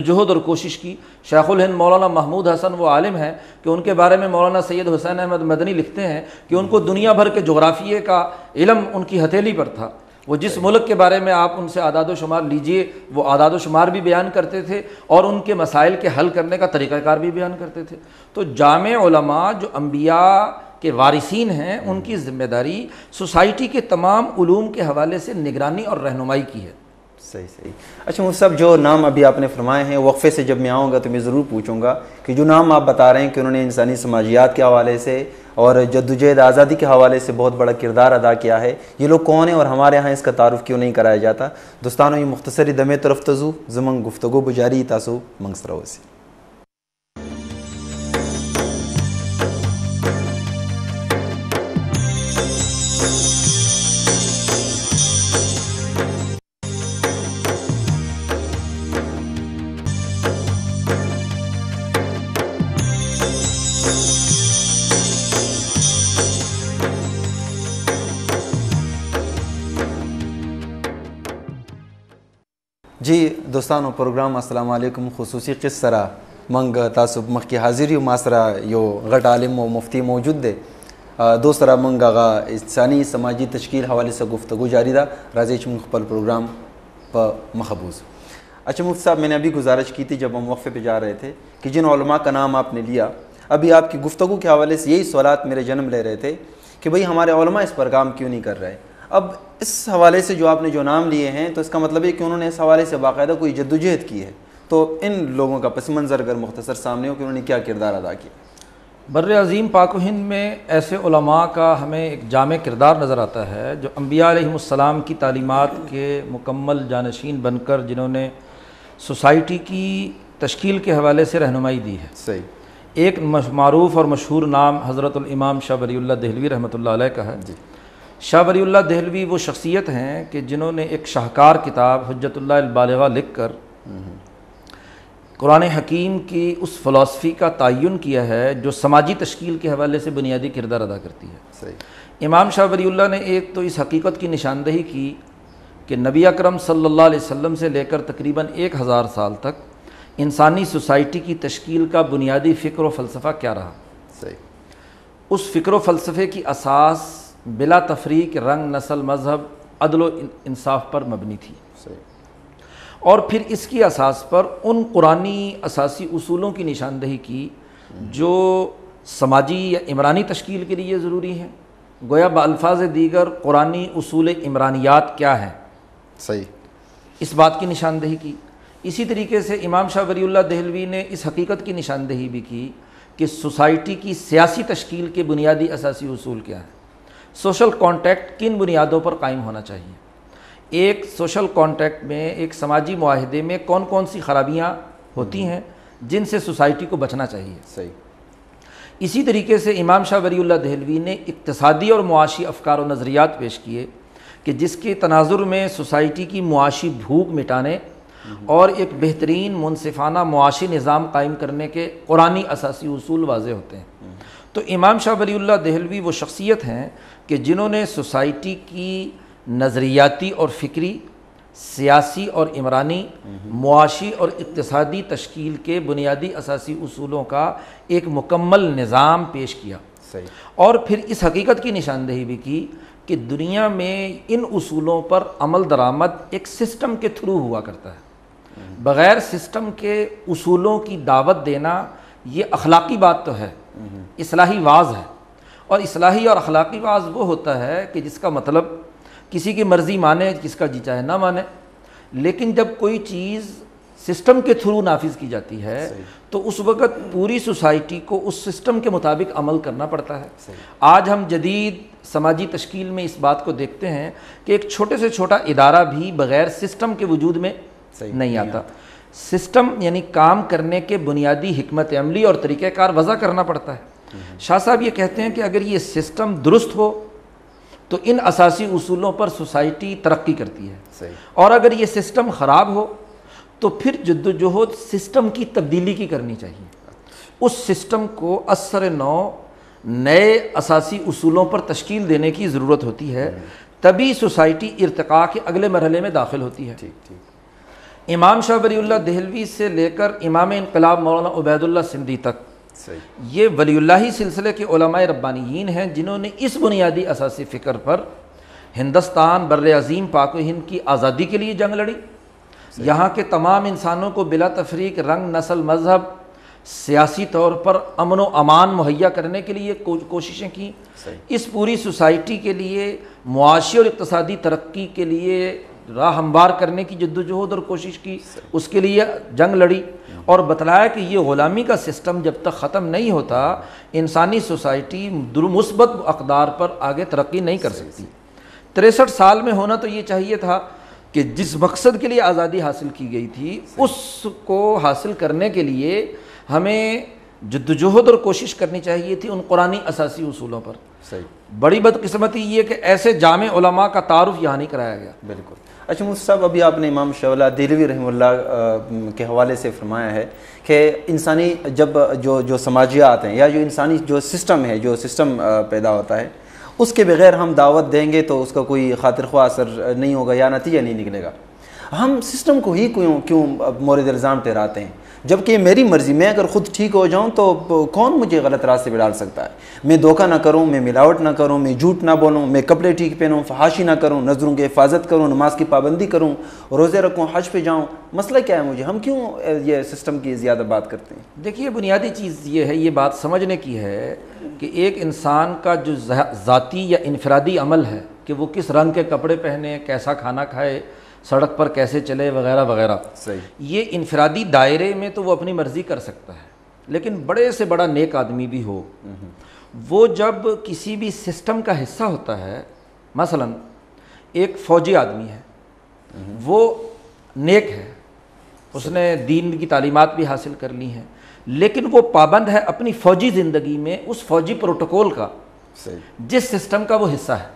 جہد اور کوشش کی۔ شیخ الہند مولانا محمود حسن وہ عالم ہیں کہ ان کے بارے میں مولانا سید حسین احمد مدنی لکھتے ہیں کہ ان کو دنیا بھر کے جغرافیے کا علم ان کی ہتھیلی پر تھا۔ وہ جس ملک کے بارے میں آپ ان سے اعداد و شمار لیجئے، وہ اعداد و شمار بھی بیان کرتے تھے اور ان کے مسائل کے حل کرنے کا طریقہ کار بھی بیان کرتے تھے۔ تو جامع علماء جو انبیاء کے وارثین ہیں، ان کی ذمہ داری سوسائٹی کے تمام علوم کے حوالے سے نگرانی اور رہنمائی کی ہے۔ صحیح۔ اچھا مفتی صاحب، جو نام ابھی آپ نے فرمائے ہیں، وقفے سے جب میں آؤں گا تو میں ضرور پوچھوں گا کہ جو نام آپ بتا رہے ہیں کہ انہوں نے انسانی سماجیات کے حوالے سے اور جدوجہد آزادی کے حوالے سے بہت بڑا کردار ادا کیا ہے، یہ لوگ کون ہیں اور ہمارے ہاں اس کا تعارف کیوں نہیں کرایا جاتا؟ دوستانو، یہ مختصری دمے طرف تزو زمن گفتگو بجاری تاسو منگسر ہوسی۔ جی دوستانو، پروگرام السلام علیکم خصوصی قصرہ منگ تاسب مخ کی حاضری و ماسرہ یو غٹ عالم و مفتی موجود دے دوسرا منگ آغا انسانی سماجی تشکیل حوالے سے گفتگو جاری دا راضی مخبل پروگرام پا مخبوز۔ اچھا مفتی صاحب، میں نے ابھی گزارش کی تھی جب ہم وقفے پہ جا رہے تھے کہ جن علماء کا نام آپ نے لیا، ابھی آپ کی گفتگو کے حوالے سے یہی سوالات میرے جنم لے رہے تھے کہ بھئی ہمارے علماء اس پر کام کیوں نہیں کر رہے۔ اب اس حوالے سے جو آپ نے جو نام لیے ہیں تو اس کا مطلب ہے کہ انہوں نے اس حوالے سے باقاعدہ کوئی جدوجہد کی ہے، تو ان لوگوں کا پس منظر اگر مختصر سامنے ہو کہ انہوں نے کیا کردار ادا کیا۔ بر عظیم پاک و ہند میں ایسے علماء کا ہمیں ایک جامع کردار نظر آتا ہے جو انبیاء علیہم السلام کی تعلیمات کے مکمل جانشین بن کر جنہوں نے سوسائٹی کی تشکیل کے حوالے سے رہنمائی دی ہے۔ صحیح۔ ایک معروف اور مشہور نام حضرت الامام شاہ ولی اللہ دہلوی رحمۃ اللہ علیہ کا ہے۔ جی۔ شاہ ولی اللہ دہلوی وہ شخصیت ہیں کہ جنہوں نے ایک شاہکار کتاب حجت اللہ البالغہ لکھ کر قرآن حکیم کی اس فلسفی کا تعین کیا ہے جو سماجی تشکیل کے حوالے سے بنیادی کردار ادا کرتی ہے۔ صحیح۔ امام شاہ ولی اللہ نے ایک تو اس حقیقت کی نشاندہی کی کہ نبی اکرم صلی اللہ علیہ وسلم سے لے کر تقریباً 1000 سال تک انسانی سوسائٹی کی تشکیل کا بنیادی فکر و فلسفہ کیا رہا۔ صحیح۔ اس فکر و فلسفے کی اساس بلا تفریق رنگ، نسل، مذہب، عدل و انصاف پر مبنی تھی۔ صحیح۔ اور پھر اس کی اساس پر ان قرآنی اساسی اصولوں کی نشاندہی کی جو سماجی یا عمرانی تشکیل کے لیے ضروری ہیں، گویا بالفاظ دیگر قرآنی اصول عمرانیات کیا ہیں، صحیح، اس بات کی نشاندہی کی۔ اسی طریقے سے امام شاہ ولی اللہ دہلوی نے اس حقیقت کی نشاندہی بھی کی کہ سوسائٹی کی سیاسی تشکیل کے بنیادی اساسی اصول کیا ہیں، سوشل کانٹیکٹ کن بنیادوں پر قائم ہونا چاہیے، ایک سوشل کانٹیکٹ میں، ایک سماجی معاہدے میں کون کون سی خرابیاں ہوتی ہیں جن سے سوسائٹی کو بچنا چاہیے۔ صحیح۔ اسی طریقے سے امام شاہ ولی اللہ دہلوی نے اقتصادی اور معاشی افکار و نظریات پیش کیے کہ جس کے تناظر میں سوسائٹی کی معاشی بھوک مٹانے اور ایک بہترین منصفانہ معاشی نظام قائم کرنے کے قرآنی اساسی اصول واضح ہوتے ہیں۔ تو امام شاہ ولی اللہ دہلوی وہ شخصیت ہیں کہ جنہوں نے سوسائٹی کی نظریاتی اور فکری، سیاسی اور عمرانی، معاشی اور اقتصادی تشکیل کے بنیادی اساسی اصولوں کا ایک مکمل نظام پیش کیا۔ صحیح۔ اور پھر اس حقیقت کی نشاندہی بھی کی کہ دنیا میں ان اصولوں پر عمل درآمد ایک سسٹم کے تھرو ہوا کرتا ہے، بغیر سسٹم کے اصولوں کی دعوت دینا یہ اخلاقی بات تو ہے، اصلاحی واز ہے، اور اصلاحی اور اخلاقی واز وہ ہوتا ہے کہ جس کا مطلب کسی کی مرضی مانے، کس کا جی چاہے نہ مانے، لیکن جب کوئی چیز سسٹم کے تھرو نافذ کی جاتی ہے تو اس وقت پوری سوسائٹی کو اس سسٹم کے مطابق عمل کرنا پڑتا ہے۔ آج ہم جدید سماجی تشکیل میں اس بات کو دیکھتے ہیں کہ ایک چھوٹے سے چھوٹا ادارہ بھی بغیر سسٹم کے وجود میں نہیں آتا۔ سسٹم یعنی کام کرنے کے بنیادی حکمت عملی اور طریقہ کار وضع کرنا پڑتا ہے۔ شاہ صاحب یہ کہتے ہیں کہ اگر یہ سسٹم درست ہو تو ان اساسی اصولوں پر سوسائٹی ترقی کرتی ہے، اور اگر یہ سسٹم خراب ہو تو پھر جدوجہد سسٹم کی تبدیلی کی کرنی چاہیے، اس سسٹم کو اثر نو نئے اساسی اصولوں پر تشکیل دینے کی ضرورت ہوتی ہے، تبھی سوسائٹی ارتقاء کے اگلے مرحلے میں داخل ہوتی ہے۔ امام شاہ ولی اللہ دہلوی سے لے کر امام انقلاب مولانا عبید اللہ سندھی تک یہ ولی اللہ سلسلے کے علماء ربانیین ہیں جنہوں نے اس بنیادی اساسی فکر پر ہندوستان بر عظیم پاک و ہند کی آزادی کے لیے جنگ لڑی، یہاں کے تمام انسانوں کو بلا تفریق رنگ، نسل، مذہب، سیاسی طور پر امن و امان مہیا کرنے کے لیے کوششیں کی، اس پوری سوسائٹی کے لیے معاشی اور اقتصادی ترقی کے لیے راہ ہموار کرنے کی جدوجہد اور کوشش کی، اس کے لیے جنگ لڑی، اور بتلایا کہ یہ غلامی کا سسٹم جب تک ختم نہیں ہوتا انسانی سوسائٹی مثبت اقدار پر آگے ترقی نہیں کر سکتی۔ 63 سال میں ہونا تو یہ چاہیے تھا کہ جس مقصد کے لیے آزادی حاصل کی گئی تھی اس کو حاصل کرنے کے لیے ہمیں جدوجہد اور کوشش کرنی چاہیے تھی ان قرآنی اساسی اصولوں پر۔ بڑی بدقسمتی یہ کہ ایسے جامع علماء کا تعارف یہاں نہیں کرایا گیا۔ بالکل۔ اچھا مفتی صاحب، ابھی آپ نے امام شاہ ولی اللہ دہلوی رحمہ اللہ کے حوالے سے فرمایا ہے کہ انسانی جب جو سماجیات ہیں یا جو انسانی جو سسٹم پیدا ہوتا ہے اس کے بغیر ہم دعوت دیں گے تو اس کا کوئی خاطر خواہ اثر نہیں ہوگا یا نتیجہ نہیں نکلے گا۔ ہم سسٹم کو ہی کیوں مورد الزام ٹھہراتے ہیں، جبکہ یہ میری مرضی، میں اگر خود ٹھیک ہو جاؤں تو کون مجھے غلط راستے پہ ڈال سکتا ہے؟ میں دھوکہ نہ کروں، میں ملاوٹ نہ کروں، میں جھوٹ نہ بولوں، میں کپڑے ٹھیک پہنوں، فحاشی نہ کروں، نظروں کی حفاظت کروں، نماز کی پابندی کروں، روزے رکھوں، حج پہ جاؤں، مسئلہ کیا ہے مجھے؟ ہم کیوں یہ سسٹم کی زیادہ بات کرتے ہیں؟ دیکھیے، بنیادی چیز یہ ہے، یہ بات سمجھنے کی ہے کہ ایک انسان کا جو ذاتی یا انفرادی عمل ہے کہ وہ کس رنگ کے کپڑے پہنے، کیسا کھانا کھائے، سڑک پر کیسے چلے، وغیرہ وغیرہ، یہ انفرادی دائرے میں تو وہ اپنی مرضی کر سکتا ہے، لیکن بڑے سے بڑا نیک آدمی بھی ہو، وہ جب کسی بھی سسٹم کا حصہ ہوتا ہے، مثلا ایک فوجی آدمی ہے، وہ نیک ہے، اس نے دین کی تعلیمات بھی حاصل کر لی ہیں، لیکن وہ پابند ہے اپنی فوجی زندگی میں اس فوجی پروٹوکول کا جس سسٹم کا وہ حصہ ہے۔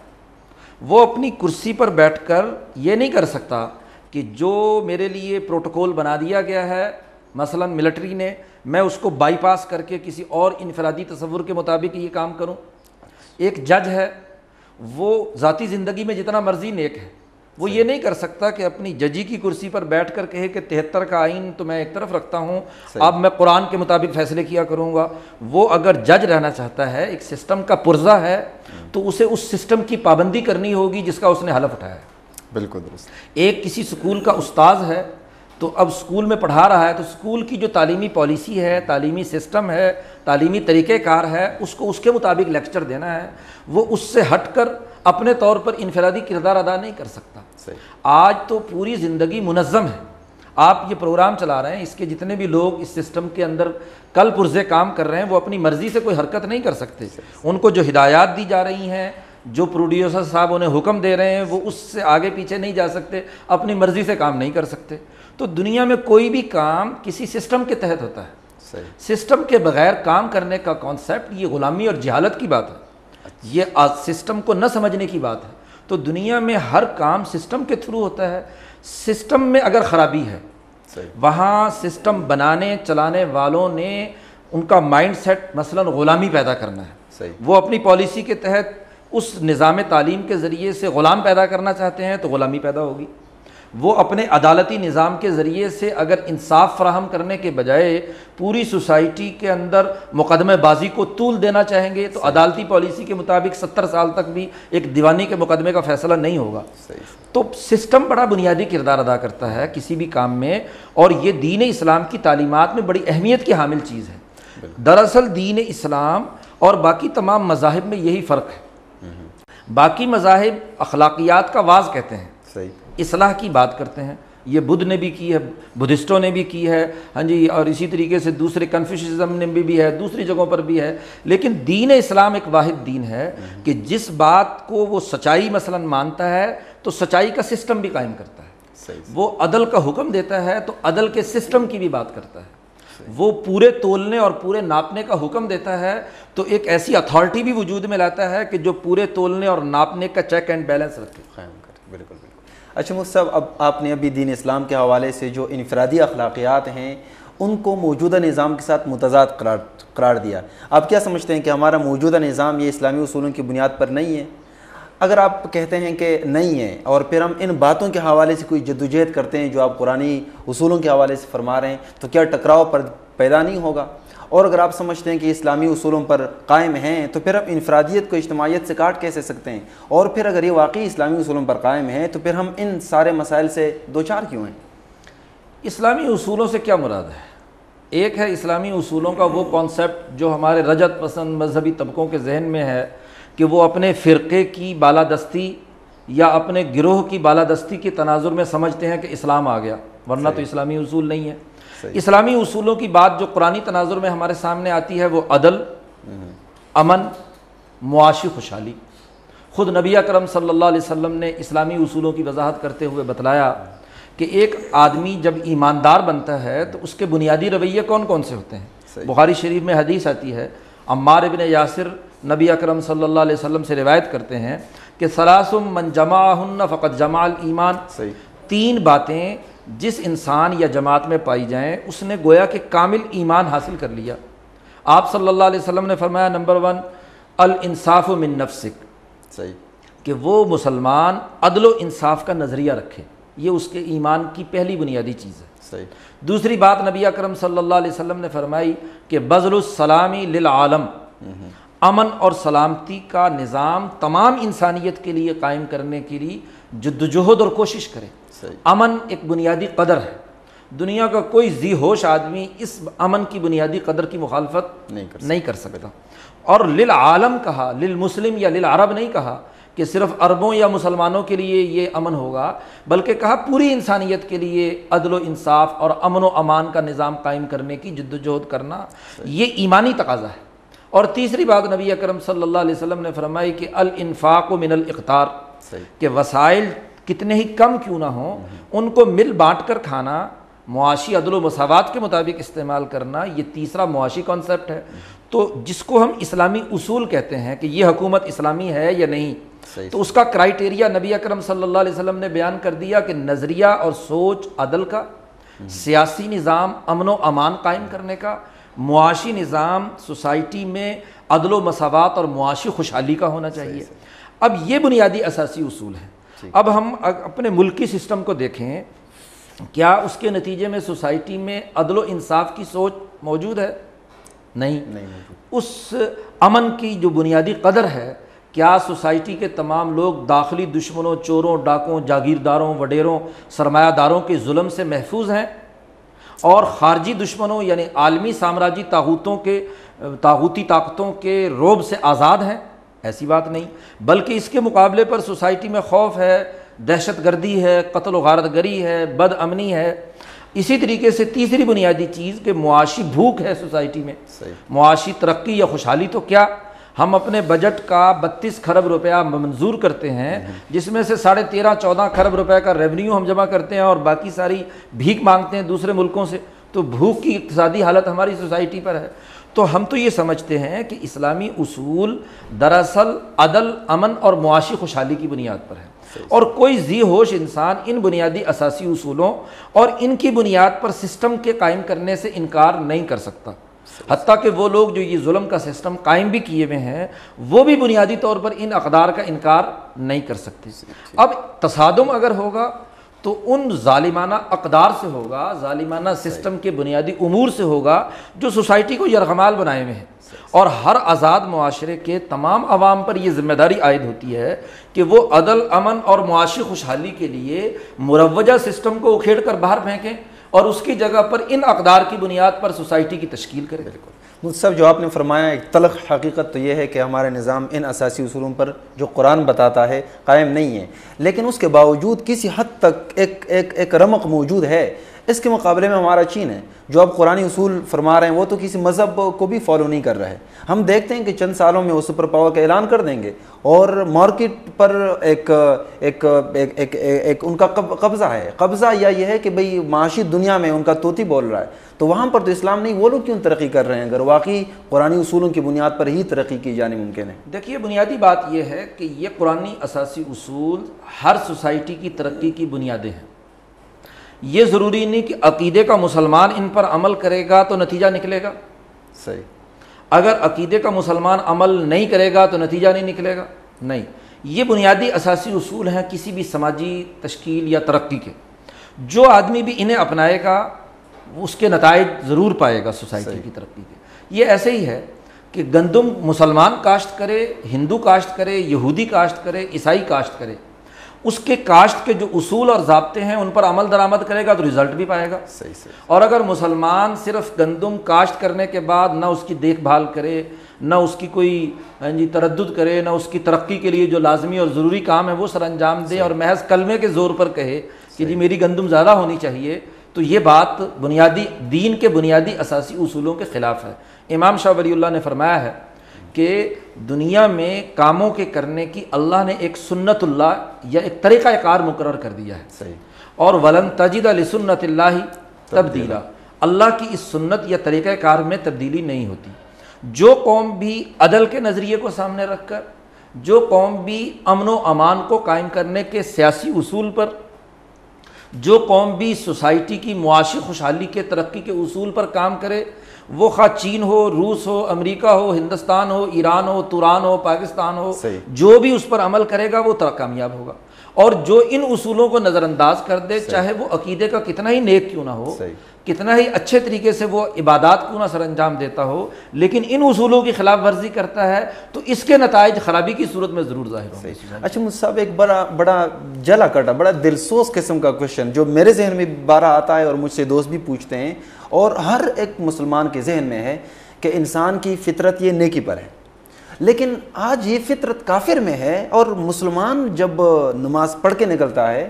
وہ اپنی کرسی پر بیٹھ کر یہ نہیں کر سکتا کہ جو میرے لیے پروٹوکول بنا دیا گیا ہے مثلا ملٹری نے، میں اس کو بائی پاس کر کے کسی اور انفرادی تصور کے مطابق یہ کام کروں۔ ایک جج ہے، وہ ذاتی زندگی میں جتنا مرضی نیک ہے، وہ یہ نہیں کر سکتا کہ اپنی ججی کی کرسی پر بیٹھ کر کہے کہ 73 کا آئین تو میں ایک طرف رکھتا ہوں، اب میں قرآن کے مطابق فیصلے کیا کروں گا۔ وہ اگر جج رہنا چاہتا ہے، ایک سسٹم کا پرزہ ہے، تو اسے اس سسٹم کی پابندی کرنی ہوگی جس کا اس نے حلف اٹھایا ہے۔ بالکل درست۔ ایک کسی سکول کا استاذ ہے، تو اب سکول میں پڑھا رہا ہے، تو سکول کی جو تعلیمی پالیسی ہے، تعلیمی سسٹم ہے، تعلیمی طریقہ کار ہے، اس کو اس کے مطابق لیکچر دینا ہے۔ وہ اس سے ہٹ کر اپنے طور پر انفرادی کردار ادا نہیں کر سکتا۔ آج تو پوری زندگی منظم ہے، آپ یہ پروگرام چلا رہے ہیں، اس کے جتنے بھی لوگ اس سسٹم کے اندر کل پرزے کام کر رہے ہیں، وہ اپنی مرضی سے کوئی حرکت نہیں کر سکتے۔ ان کو جو ہدایات دی جا رہی ہیں، جو پروڈیوسر صاحب انہیں حکم دے رہے ہیں، وہ اس سے آگے پیچھے نہیں جا سکتے، اپنی مرضی سے کام نہیں کر سکتے۔ تو دنیا میں کوئی بھی کام کسی سسٹم کے تحت ہوتا ہے، سسٹم کے بغیر کام کرنے کا کانسیپٹ یہ غلامی اور جہالت کی بات ہے، یہ سسٹم کو نہ سمجھنے کی بات ہے۔ تو دنیا میں ہر کام سسٹم کے تھرو ہوتا ہے۔ سسٹم میں اگر خرابی ہے، وہاں سسٹم بنانے چلانے والوں نے ان کا مائنڈ سیٹ مثلا غلامی پیدا کرنا ہے، وہ اپنی پالیسی کے تحت اس نظام تعلیم کے ذریعے سے غلام پیدا کرنا چاہتے ہیں تو غلامی پیدا ہوگی۔ وہ اپنے عدالتی نظام کے ذریعے سے اگر انصاف فراہم کرنے کے بجائے پوری سوسائٹی کے اندر مقدمہ بازی کو طول دینا چاہیں گے تو عدالتی پالیسی کے مطابق 70 سال تک بھی ایک دیوانی کے مقدمے کا فیصلہ نہیں ہوگا۔ تو سسٹم بڑا بنیادی کردار ادا کرتا ہے کسی بھی کام میں، اور یہ دین اسلام کی تعلیمات میں بڑی اہمیت کی حامل چیز ہے۔ دراصل دین اسلام اور باقی تمام مذاہب میں یہی فرق ہے۔ باقی مذاہب اخلاقیات کا واز کہتے ہیں، اصلاح کی بات کرتے ہیں، یہ بدھ نے بھی کی ہے، بدھسٹوں نے بھی کی ہے، ہاں جی، اور اسی طریقے سے دوسرے کنفیوشزم نے بھی ہے، دوسری جگہوں پر بھی ہے، لیکن دین اسلام ایک واحد دین ہے کہ جس بات کو وہ سچائی مثلا مانتا ہے تو سچائی کا سسٹم بھی قائم کرتا ہے۔ وہ عدل کا حکم دیتا ہے تو عدل کے سسٹم کی بھی بات کرتا ہے۔ وہ پورے تولنے اور پورے ناپنے کا حکم دیتا ہے تو ایک ایسی اتھارٹی بھی وجود میں لاتا ہے کہ جو پورے تولنے اور ناپنے کا چیک اینڈ بیلنس رکھے، قائم کرے۔ بالکل بالکل۔ اچھا مفتی صاحب، اب آپ نے ابھی دین اسلام کے حوالے سے جو انفرادی اخلاقیات ہیں ان کو موجودہ نظام کے ساتھ متضاد قرار دیا۔ آپ کیا سمجھتے ہیں کہ ہمارا موجودہ نظام یہ اسلامی اصولوں کی بنیاد پر نہیں ہے؟ اگر آپ کہتے ہیں کہ نہیں ہے اور پھر ہم ان باتوں کے حوالے سے کوئی جدوجہد کرتے ہیں جو آپ قرآنی اصولوں کے حوالے سے فرما رہے ہیں، تو کیا ٹکراؤ پیدا نہیں ہوگا؟ اور اگر آپ سمجھتے ہیں کہ اسلامی اصولوں پر قائم ہیں تو پھر ہم انفرادیت کو اجتماعیت سے کاٹ کیسے سکتے ہیں؟ اور پھر اگر یہ واقعی اسلامی اصولوں پر قائم ہیں تو پھر ہم ان سارے مسائل سے دوچار کیوں ہیں؟ اسلامی اصولوں سے کیا مراد ہے؟ ایک ہے اسلامی اصولوں کا وہ کانسیپٹ جو ہمارے رجعت پسند مذہبی طبقوں کے ذہن میں ہے کہ وہ اپنے فرقے کی بالادستی یا اپنے گروہ کی بالادستی کے تناظر میں سمجھتے ہیں کہ اسلام آ گیا، ورنہ تو اسلامی اصول نہیں ہے۔ اسلامی اصولوں کی بات جو قرآنی تناظر میں ہمارے سامنے آتی ہے وہ عدل، امن، معاشی خوشحالی۔ خود نبی اکرم صلی اللہ علیہ وسلم نے اسلامی اصولوں کی وضاحت کرتے ہوئے بتلایا کہ ایک آدمی جب ایماندار بنتا ہے تو اس کے بنیادی رویے کون کون سے ہوتے ہیں؟ بخاری شریف میں حدیث آتی ہے، عمار ابن یاسر نبی اکرم صلی اللہ علیہ وسلم سے روایت کرتے ہیں کہ ثلاث من جمعہن فقد جمع الایمان، تین باتیں جس انسان یا جماعت میں پائی جائیں اس نے گویا کہ کامل ایمان حاصل کر لیا۔ آپ صلی اللہ علیہ وسلم نے فرمایا نمبر 1 الانصاف من نفسک، کہ وہ مسلمان عدل و انصاف کا نظریہ رکھے، یہ اس کے ایمان کی پہلی بنیادی چیز ہے۔ دوسری بات نبی اکرم صلی اللہ علیہ وسلم نے فرمائی کہ بذل السلام للعالم، امن اور سلامتی کا نظام تمام انسانیت کے لیے قائم کرنے کے لیے جدوجہد اور کوشش کرے۔ امن ایک بنیادی قدر ہے، دنیا کا کوئی ذی ہوش آدمی اس امن کی بنیادی قدر کی مخالفت نہیں کر سکتا۔ اور للعالم کہا، للمسلم یا للعرب نہیں کہا کہ صرف عربوں یا مسلمانوں کے لیے یہ امن ہوگا، بلکہ کہا پوری انسانیت کے لیے عدل و انصاف اور امن و امان کا نظام قائم کرنے کی جدوجہد کرنا، یہ ایمانی تقاضا ہے۔ اور تیسری بات نبی اکرم صلی اللہ علیہ وسلم نے فرمائی کہ الانفاق من الاقتار، کہ وسائل کتنے ہی کم کیوں نہ ہوں ان کو مل بانٹ کر کھانا، معاشی عدل و مساوات کے مطابق استعمال کرنا، یہ تیسرا معاشی کانسیپٹ ہے۔ تو جس کو ہم اسلامی اصول کہتے ہیں کہ یہ حکومت اسلامی ہے یا نہیں، تو اس کا کرائیٹیریا نبی اکرم صلی اللہ علیہ وسلم نے بیان کر دیا کہ نظریہ اور سوچ عدل کا، سیاسی نظام امن و امان قائم کرنے کا، معاشی نظام سوسائٹی میں عدل و مساوات اور معاشی خوشحالی کا ہونا چاہیے۔ اب یہ بنیادی اساسی اصول ہیں۔ اب ہم اپنے ملکی سسٹم کو دیکھیں، کیا اس کے نتیجے میں سوسائٹی میں عدل و انصاف کی سوچ موجود ہے؟ نہیں۔ اس امن کی جو بنیادی قدر ہے، کیا سوسائٹی کے تمام لوگ داخلی دشمنوں، چوروں، ڈاکوں، جاگیرداروں، وڈیروں، سرمایہ داروں کے ظلم سے محفوظ ہیں؟ اور خارجی دشمنوں یعنی عالمی سامراجی طاغوتی طاقتوں کے رعب سے آزاد ہیں؟ ایسی بات نہیں، بلکہ اس کے مقابلے پر سوسائٹی میں خوف ہے، دہشت گردی ہے، قتل و غارت گری ہے، بد امنی ہے۔ اسی طریقے سے تیسری بنیادی چیز کہ معاشی بھوک ہے سوسائٹی میں، معاشی ترقی یا خوشحالی تو کیا، ہم اپنے بجٹ کا 32 خرب روپیہ منظور کرتے ہیں، جس میں سے 13.5-14 خرب روپے کا ریونیو ہم جمع کرتے ہیں اور باقی ساری بھیک مانگتے ہیں دوسرے ملکوں سے، تو بھوک کی اقتصادی حالت ہماری سوسائٹی پر ہے۔ تو ہم تو یہ سمجھتے ہیں کہ اسلامی اصول دراصل عدل، امن اور معاشی خوشحالی کی بنیاد پر ہے، اور کوئی ذی ہوش انسان ان بنیادی اساسی اصولوں اور ان کی بنیاد پر سسٹم کے قائم کرنے سے انکار نہیں کر سکتا۔ حتیٰ کہ وہ لوگ جو یہ ظلم کا سسٹم قائم بھی کیے ہوئے ہیں، وہ بھی بنیادی طور پر ان اقدار کا انکار نہیں کر سکتے۔ اب تصادم اگر ہوگا تو ان ظالمانہ اقدار سے ہوگا، ظالمانہ سسٹم کے بنیادی امور سے ہوگا جو سوسائٹی کو یرغمال بنائے ہوئے ہیں، اور ہر آزاد معاشرے کے تمام عوام پر یہ ذمہ داری عائد ہوتی ہے کہ وہ عدل، امن اور معاشی خوشحالی کے لیے مروجہ سسٹم کو اکھیڑ کر باہر پھینکیں اور اس کی جگہ پر ان اقدار کی بنیاد پر سوسائٹی کی تشکیل کریں۔ بالکل صاحب، جو آپ نے فرمایا ایک تلخ حقیقت تو یہ ہے کہ ہمارا نظام ان اساسی اصولوں پر جو قرآن بتاتا ہے قائم نہیں ہے، لیکن اس کے باوجود کسی حد تک ایک رمق موجود ہے۔ اس کے مقابلے میں ہمارا چین ہے، جو اب قرآنی اصول فرما رہے ہیں وہ تو کسی مذہب کو بھی فالو نہیں کر رہا ہے۔ ہم دیکھتے ہیں کہ چند سالوں میں وہ سپر پاور کا اعلان کر دیں گے اور مارکیٹ پر ایک ان کا قبضہ یا یہ ہے کہ بھئی معاشی دنیا میں ان کا طوطی بول رہا ہے، تو وہاں پر تو اسلام نہیں، وہ لوگ کیوں ترقی کر رہے ہیں اگر واقعی قرآنی اصولوں کی بنیاد پر ہی ترقی کی جانی ممکن ہے؟ دیکھیے، بنیادی بات یہ ہے کہ یہ قرآنی اساسی اصول ہر سوسائٹی کی ترقی کی بنیادیں ہیں۔ یہ ضروری نہیں کہ عقیدے کا مسلمان ان پر عمل کرے گا تو نتیجہ نکلے گا۔ صحیح۔ اگر عقیدے کا مسلمان عمل نہیں کرے گا تو نتیجہ نہیں نکلے گا، نہیں۔ یہ بنیادی اساسی اصول ہیں کسی بھی سماجی تشکیل یا ترقی کے. جو آدمی بھی انہیں اپنائے گا اس کے نتائج ضرور پائے گا سوسائٹی کی ترقی کے. یہ ایسے ہی ہے کہ گندم مسلمان کاشت کرے، ہندو کاشت کرے، یہودی کاشت کرے، عیسائی کاشت کرے، اس کے کاشت کے جو اصول اور ضابطے ہیں ان پر عمل درآمد کرے گا تو رزلٹ بھی پائے گا. اور اگر مسلمان صرف گندم کاشت کرنے کے بعد نہ اس کی دیکھ بھال کرے، نہ اس کی کوئی تردد کرے، نہ اس کی ترقی کے لیے جو لازمی اور ضروری کام ہے وہ سر انجام دے، اور محض کلمے کے زور پر کہے کہ جی میری گندم زیادہ ہونی چاہیے، تو یہ بات بنیادی دین کے بنیادی اساسی اصولوں کے خلاف ہے. امام شاہ ولی اللہ نے فرمایا ہے کہ دنیا میں کاموں کے کرنے کی اللہ نے ایک سنت اللہ یا ایک طریقہ کار مقرر کر دیا ہے. اور ولن تجد لسنت اللہ تبدیلا، اللہ کی اس سنت یا طریقہ کار میں تبدیلی نہیں ہوتی. جو قوم بھی عدل کے نظریے کو سامنے رکھ کر، جو قوم بھی امن و امان کو قائم کرنے کے سیاسی اصول پر، جو قوم بھی سوسائٹی کی معاشی خوشحالی کے ترقی کے اصول پر کام کرے، وہ خواہ چین ہو، روس ہو، امریکہ ہو، ہندوستان ہو، ایران ہو، توران ہو، پاکستان ہو، جو بھی اس پر عمل کرے گا وہ کامیاب ہوگا. اور جو ان اصولوں کو نظر انداز کر دے، چاہے وہ عقیدے کا کتنا ہی نیک کیوں نہ ہو، کتنا ہی اچھے طریقے سے وہ عبادات کیوں نہ سر انجام دیتا ہو، لیکن ان اصولوں کی خلاف ورزی کرتا ہے تو اس کے نتائج خرابی کی صورت میں ضرور ظاہر ہوں گے. اچھا مجھ صاحب، ایک بڑا جلا کٹا، بڑا دلسوز قسم کا کوشچن جو میرے ذہن میں بارہ آتا ہے اور مجھ سے دوست بھی پوچھتے ہیں، اور ہر ایک مسلمان کے ذہن میں ہے کہ انسان کی فطرت یہ نیکی پر ہے، لیکن آج یہ فطرت کافر میں ہے، اور مسلمان جب نماز پڑھ کے نکلتا ہے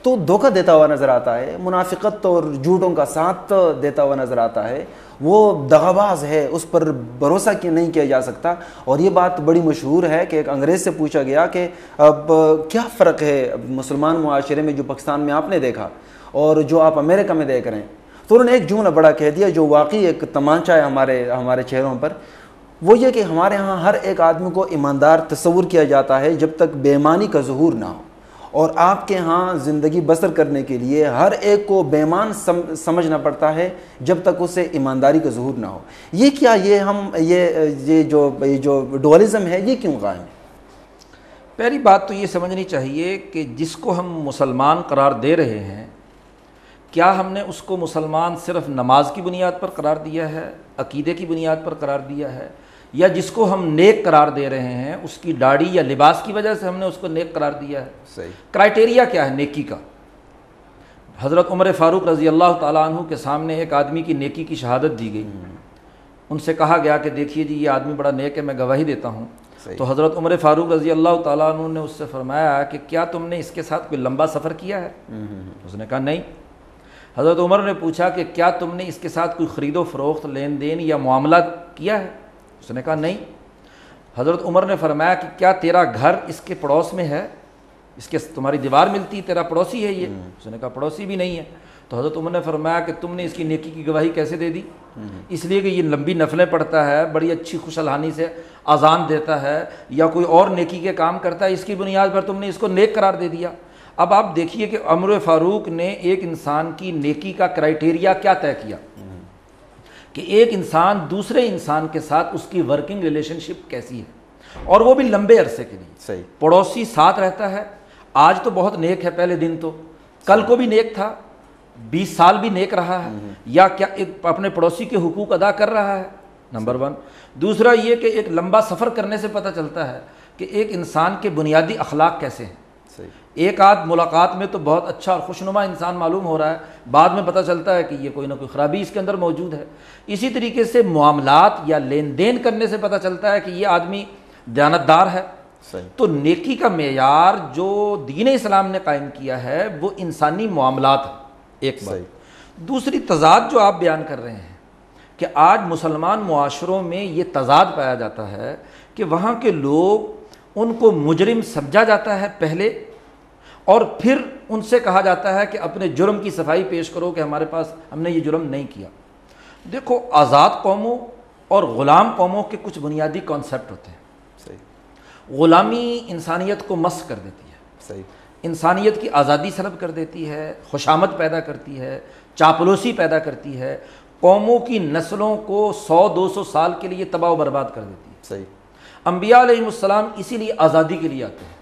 تو دھوکہ دیتا ہوا نظر آتا ہے، منافقت اور جھوٹوں کا ساتھ دیتا ہوا نظر آتا ہے، وہ دغاباز ہے، اس پر بھروسہ نہیں کیا جا سکتا. اور یہ بات بڑی مشہور ہے کہ ایک انگریز سے پوچھا گیا کہ اب کیا فرق ہے مسلمان معاشرے میں جو پاکستان میں آپ نے دیکھا اور جو آپ امریکہ میں دیکھ رہے ہیں، تو انہوں نے ایک جملہ بڑا کہہ دیا جو واقعی ایک تمانچہ ہے ہمارے چہروں پر. وہ یہ کہ ہمارے ہاں ہر ایک آدمی کو ایماندار تصور کیا جاتا ہے جب تک بے ایمانی کا ظہور نہ ہو، اور آپ کے ہاں زندگی بسر کرنے کے لیے ہر ایک کو بے ایمان سمجھنا پڑتا ہے جب تک اسے ایمانداری کا ظہور نہ ہو. یہ کیا یہ جو ڈوالزم ہے یہ کیوں قائم ہے؟ پہلی بات تو یہ سمجھنی چاہیے کہ جس کو ہم مسلمان قرار دے رہے ہیں، کیا ہم نے اس کو مسلمان صرف نماز کی بنیاد پر قرار دیا ہے، عقیدے کی بنیاد پر قرار دیا ہے، یا جس کو ہم نیک قرار دے رہے ہیں اس کی داڑھی یا لباس کی وجہ سے ہم نے اس کو نیک قرار دیا ہے؟ صحیح. کرائٹیریا کیا ہے نیکی کا؟ حضرت عمر فاروق رضی اللہ تعالیٰ عنہ کے سامنے ایک آدمی کی نیکی کی شہادت دی گئی. ان سے کہا گیا کہ دیکھیے جی یہ آدمی بڑا نیک ہے، میں گواہی دیتا ہوں. تو حضرت عمر فاروق رضی اللہ تعالیٰ عنہ نے اس سے فرمایا کہ کیا تم نے اس کے ساتھ کوئی لمبا سفر کیا ہے؟ اس نے کہا نہیں. حضرت عمر نے پوچھا کہ کیا تم نے اس کے ساتھ کوئی خرید و فروخت، لین دین یا معاملہ کیا ہے؟ اس نے کہا نہیں. حضرت عمر نے فرمایا کہ کیا تیرا گھر اس کے پڑوس میں ہے، اس کے تمہاری دیوار ملتی، تیرا پڑوسی ہے یہ؟ اس نے کہا پڑوسی بھی نہیں ہے. تو حضرت عمر نے فرمایا کہ تم نے اس کی نیکی کی گواہی کیسے دے دی؟ اس لیے کہ یہ لمبی نفلیں پڑھتا ہے، بڑی اچھی خوش الحانی سے اذان دیتا ہے، یا کوئی اور نیکی کے کام کرتا ہے، اس کی بنیاد پر تم نے اس کو نیک قرار دے دیا. اب آپ دیکھیے کہ عمر فاروق نے ایک انسان کی نیکی کا کرائٹیریا کیا طے کیا کہ ایک انسان دوسرے انسان کے ساتھ اس کی ورکنگ ریلیشن شپ کیسی ہے، اور وہ بھی لمبے عرصے کے لیے. صحیح. پڑوسی ساتھ رہتا ہے، آج تو بہت نیک ہے، پہلے دن تو کل کو بھی نیک تھا، 20 سال بھی نیک رہا ہے، یا کیا اپنے پڑوسی کے حقوق ادا کر رہا ہے، نمبر 1. دوسرا یہ کہ ایک لمبا سفر کرنے سے پتہ چلتا ہے کہ ایک انسان کے بنیادی اخلاق کیسے ہیں. ایک آدھ ملاقات میں تو بہت اچھا اور خوشنما انسان معلوم ہو رہا ہے، بعد میں پتہ چلتا ہے کہ یہ کوئی نہ کوئی خرابی اس کے اندر موجود ہے. اسی طریقے سے معاملات یا لین دین کرنے سے پتہ چلتا ہے کہ یہ آدمی دیانتدار ہے. تو نیکی کا معیار جو دین اسلام نے قائم کیا ہے وہ انسانی معاملات ہے. ایک بات. دوسری تضاد جو آپ بیان کر رہے ہیں کہ آج مسلمان معاشروں میں یہ تضاد پایا جاتا ہے کہ وہاں کے لوگ ان کو مجرم سمجھا جاتا ہے پہلے، اور پھر ان سے کہا جاتا ہے کہ اپنے جرم کی صفائی پیش کرو کہ ہمارے پاس ہم نے یہ جرم نہیں کیا. دیکھو آزاد قوموں اور غلام قوموں کے کچھ بنیادی کانسیپٹ ہوتے ہیں. صحیح. غلامی انسانیت کو مسخ کر دیتی ہے. صحیح. انسانیت کی آزادی سلب کر دیتی ہے، خوشامد پیدا کرتی ہے، چاپلوسی پیدا کرتی ہے، قوموں کی نسلوں کو 100-200 سال کے لیے تباہ و برباد کر دیتی ہے. صحیح. انبیاء علیہ السلام اسی لیے آزادی کے لیے آتے ہیں.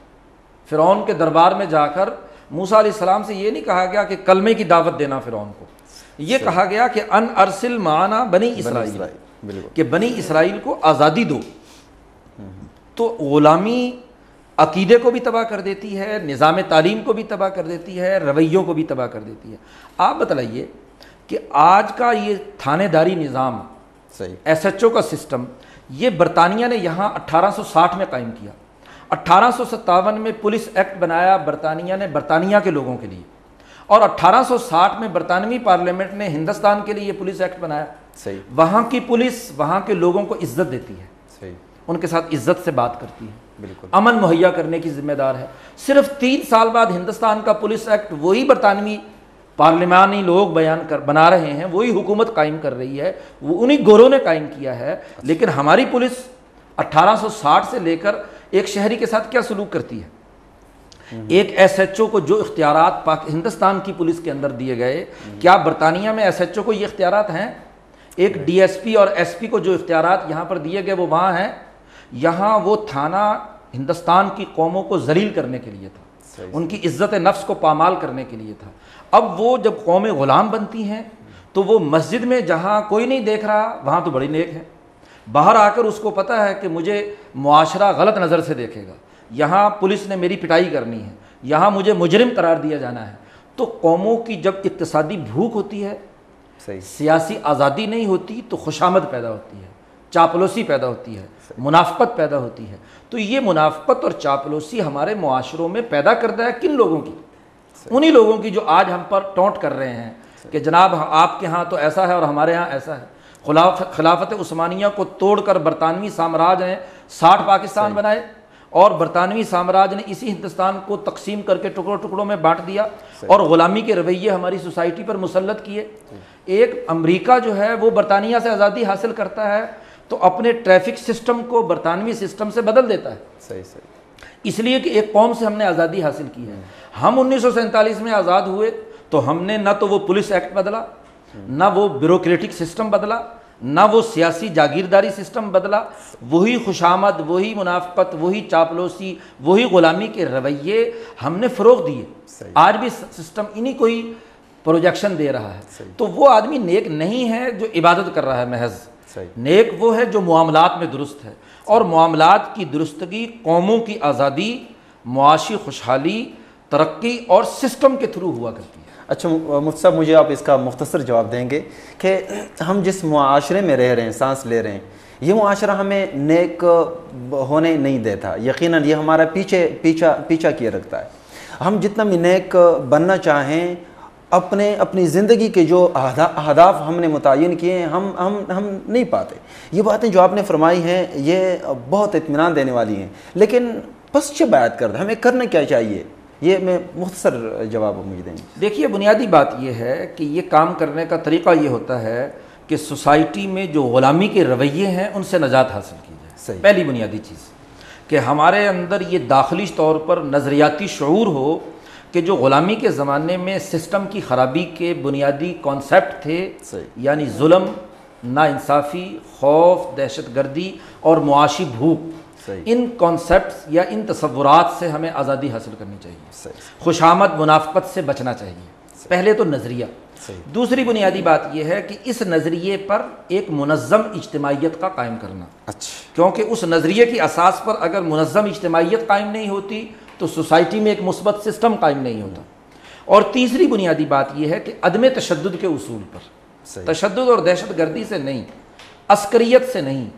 فرعون کے دربار میں جا کر موسیٰ علیہ السلام سے یہ نہیں کہا گیا کہ کلمے کی دعوت دینا فرعون کو، یہ کہا گیا کہ ان ارسل معنا بنی اسرائیل، کہ بنی اسرائیل کو آزادی دو۔ تو غلامی عقیدے کو بھی تباہ کر دیتی ہے، نظام تعلیم کو بھی تباہ کر دیتی ہے، رویوں کو بھی تباہ کر دیتی ہے۔ آپ بتلائیے کہ آج کا یہ تھانے داری نظام، ایس ایچ او کا سسٹم، یہ برطانیہ نے یہاں 1860 میں قائم کیا۔ 1857 میں پولیس ایکٹ بنایا برطانیہ نے برطانیہ کے لوگوں کے لیے، اور 1860 میں برطانوی پارلیمنٹ نے ہندوستان کے لیے پولیس ایکٹ بنایا۔ وہاں کی پولیس وہاں کے لوگوں کو عزت دیتی ہے، ان کے ساتھ عزت سے بات کرتی ہے، امن مہیا کرنے کی ذمہ دار ہے۔ صرف 3 سال بعد ہندوستان کا پولیس ایکٹ وہی برطانوی پارلیمانی لوگ بنا رہے ہیں، وہی حکومت قائم کر رہی ہے، وہ انہی گوروں نے قائم کیا ہے۔ لیکن ہماری پولیس 1860 سے لے کر ایک شہری کے ساتھ کیا سلوک کرتی ہے؟ ایک ایس ایچ او کو جو اختیارات ہندوستان کی پولیس کے اندر دیے گئے، کیا برطانیہ میں ایس ایچ او کو یہ اختیارات ہیں؟ ایک ڈی ایس پی اور ایس پی کو جو اختیارات یہاں پر دیے گئے وہ وہاں ہیں؟ یہاں وہ تھانہ ہندوستان کی قوموں کو ذلیل کرنے کے لیے تھا، ان کی عزت نفس کو پامال کرنے کے لیے تھا۔ اب وہ جب قومیں غلام بنتی ہیں تو وہ مسجد میں جہاں کوئی نہیں دیکھ رہا وہاں تو بڑی نیک ہے، باہر آ کر اس کو پتہ ہے کہ مجھے معاشرہ غلط نظر سے دیکھے گا، یہاں پولیس نے میری پٹائی کرنی ہے، یہاں مجھے مجرم قرار دیا جانا ہے۔ تو قوموں کی جب اقتصادی بھوک ہوتی ہے، سیاسی آزادی نہیں ہوتی، تو خوشامد پیدا ہوتی ہے، چاپلوسی پیدا ہوتی ہے، منافقت پیدا ہوتی ہے۔ تو یہ منافقت اور چاپلوسی ہمارے معاشروں میں پیدا کرتا ہے کن لوگوں کی؟ انہی لوگوں کی جو آج ہم پر ٹونٹ کر رہے ہیں کہ جناب آپ کے ہاں تو ایسا ہے اور ہمارے ہاں ایسا ہے۔ خلافت عثمانیہ کو توڑ کر برطانوی سامراج نے 60 پاکستان بنائے، اور برطانوی سامراج نے اسی ہندوستان کو تقسیم کر کے ٹکڑوں ٹکڑوں میں بانٹ دیا، اور غلامی کے رویے ہماری سوسائٹی پر مسلط کیے۔ ایک امریکہ جو ہے وہ برطانیہ سے آزادی حاصل کرتا ہے تو اپنے ٹریفک سسٹم کو برطانوی سسٹم سے بدل دیتا ہے، اس لیے کہ ایک قوم سے ہم نے آزادی حاصل کی ہے۔ ہم 1947 میں آزاد ہوئے تو ہم نے نہ تو وہ پولیس ایکٹ بدلا، نہ وہ بیوروکریٹک سسٹم بدلا، نہ وہ سیاسی جاگیرداری سسٹم بدلا، وہی خوشامد، وہی منافقت، وہی چاپلوسی، وہی غلامی کے رویے ہم نے فروغ دیے۔ آج بھی سسٹم انہی کو ہی پروجیکشن دے رہا ہے۔ تو وہ آدمی نیک نہیں ہے جو عبادت کر رہا ہے محض، نیک وہ ہے جو معاملات میں درست ہے، اور معاملات کی درستگی قوموں کی آزادی، معاشی خوشحالی، ترقی اور سسٹم کے تھرو ہوا کرتی ہے۔ اچھا مفتی صاحب، مجھے آپ اس کا مختصر جواب دیں گے کہ ہم جس معاشرے میں رہ رہے ہیں، سانس لے رہے ہیں، یہ معاشرہ ہمیں نیک ہونے نہیں دیتا، یقیناً یہ ہمارا پیچھا کیے رکھتا ہے۔ ہم جتنا بھی نیک بننا چاہیں، اپنی زندگی کے جو اہداف ہم نے متعین کیے ہیں ہم نہیں پاتے۔ یہ باتیں جو آپ نے فرمائی ہیں یہ بہت اطمینان دینے والی ہیں، لیکن بس چھ بیعت کر دیں، ہمیں کرنا کیا چاہیے؟ یہ میں مختصر جواب مجھے دیں گے۔ دیکھیے، بنیادی بات یہ ہے کہ یہ کام کرنے کا طریقہ یہ ہوتا ہے کہ سوسائٹی میں جو غلامی کے رویے ہیں ان سے نجات حاصل کی جائے۔ پہلی بنیادی چیز کہ ہمارے اندر یہ داخلی طور پر نظریاتی شعور ہو کہ جو غلامی کے زمانے میں سسٹم کی خرابی کے بنیادی کانسیپٹ تھے، یعنی ظلم، ناانصافی، خوف، دہشت گردی اور معاشی بھوک، ان کانسیپٹس یا ان تصورات سے ہمیں آزادی حاصل کرنی چاہیے، خوشامد، منافقت سے بچنا چاہیے۔ پہلے تو نظریہ۔ دوسری بنیادی بات یہ ہے کہ اس نظریے پر ایک منظم اجتماعیت کا قائم کرنا، کیونکہ اس نظریے کی اساس پر اگر منظم اجتماعیت قائم نہیں ہوتی تو سوسائٹی میں ایک مثبت سسٹم قائم نہیں ہوتا۔ اور تیسری بنیادی بات یہ ہے کہ عدم تشدد کے اصول پر، تشدد اور دہشت گردی سے نہیں، عسکریت سے نہیں،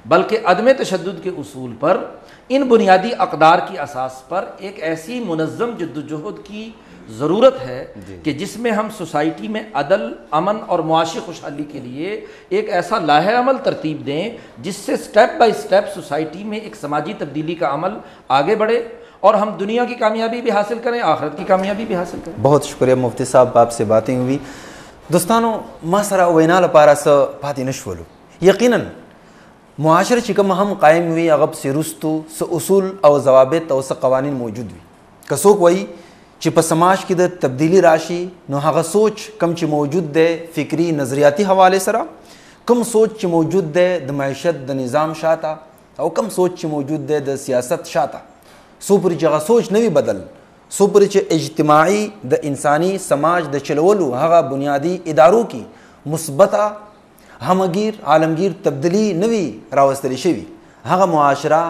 بلکہ عدم تشدد کے اصول پر، ان بنیادی اقدار کی اساس پر ایک ایسی منظم جدوجہد کی ضرورت ہے کہ جس میں ہم سوسائٹی میں عدل، امن اور معاشی خوشحالی کے لیے ایک ایسا لائحہ عمل ترتیب دیں جس سے سٹیپ بائی سٹیپ سوسائٹی میں ایک سماجی تبدیلی کا عمل آگے بڑھے، اور ہم دنیا کی کامیابی بھی حاصل کریں، آخرت کی کامیابی بھی حاصل کریں۔ بہت شکریہ مفتی صاحب، آپ سے باتیں ہوئی۔ دوستانو ما سره وینا لپاره څه پاتې نشولو. یقینا معاشره چې کوم هم قائم وي هغه پسې رستو څه اصول او ضوابط او څه قوانین موجود وي. که څوک وایي چې په سماج کې د تبدیلی راشي نو هغه سوچ کم چې موجود دی فکری نظریاتی حواله سره، کم سوچ چې موجود دی د معیشت د نظام شاته، او کم سوچ چې موجود دی د سیاست شاته، سو پورې چې هغه سوچ نه وي بدل، سو پورې چې اجتماعي د انساني سماج د چلولو هغه بنیادی ادارو کې مثبته همگیر عالمگیر تبدیلی نه وي راوستلی شوي، هغه معاشره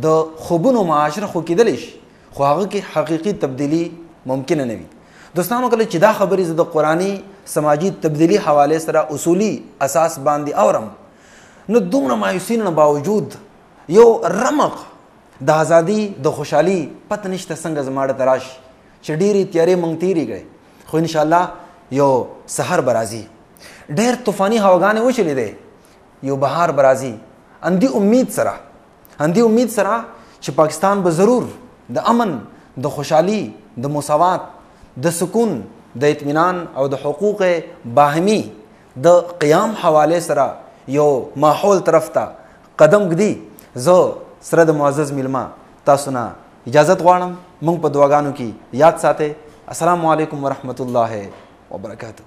د خوبونو معاشره خو کېدلی شي خو هغه کې حقیقي تبدیلی ممکنه نه وي. دوستانو کله چې دا خبرې زه د قرآني سماجي تبدیلی حوالې سره اصولي اساس باندې اورم نو دومره مایوسۍ نه باوجود یو رمق د ازادي د خوشحالي پته نشته څنګه زما ډته راشي چې ډېرې تیارې موږ تېرې کړې خو انشاءالله یو سحر به راځي. ډېر طوفاني هواګانې وچلې دی، یو بهار به راځي اندي امید سره چې پاکستان به ضرور د امن د خوشحالي د مساوات د سکون د اطمینان او د حقوق باهمي د قیام حواله سره یو ماحول طرف ته قدم ږدي. زه سره د معزز میلمه تاسو نه اجازت غواړم، موږ په دعاګانو کې یاد ساتئ. السلام علیکم ورحمت الله وبرکاته.